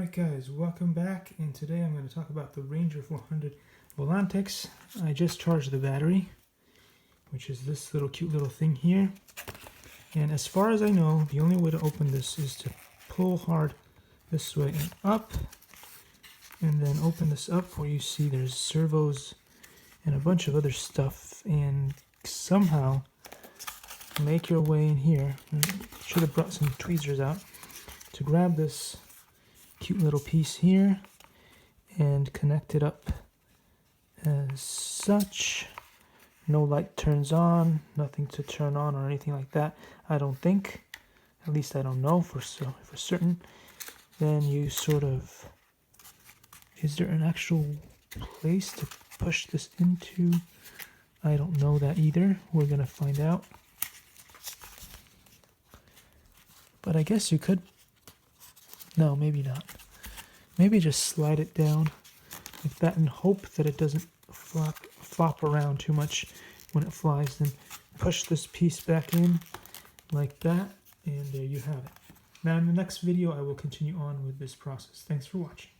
Alright guys, welcome back, and today I'm going to talk about the Ranger 400 volantex. I just charged the battery, which is this cute little thing here. And as far as I know, the only way to open this is to pull hard this way and up, and then open this up where you see there's servos and a bunch of other stuff, and somehow make your way in here. Should have brought some tweezers out to grab this cute little piece here and connect it up as such. No light turns on, nothing to turn on or anything like that, I don't think. At least I don't know for certain. Then you sort of, is there an actual place to push this into? I don't know that either. We're gonna find out. But I guess you could. No, maybe not. Maybe just slide it down like that and hope that it doesn't flop around too much when it flies. Then push this piece back in like that, and there you have it. Now in the next video I will continue on with this process. Thanks for watching.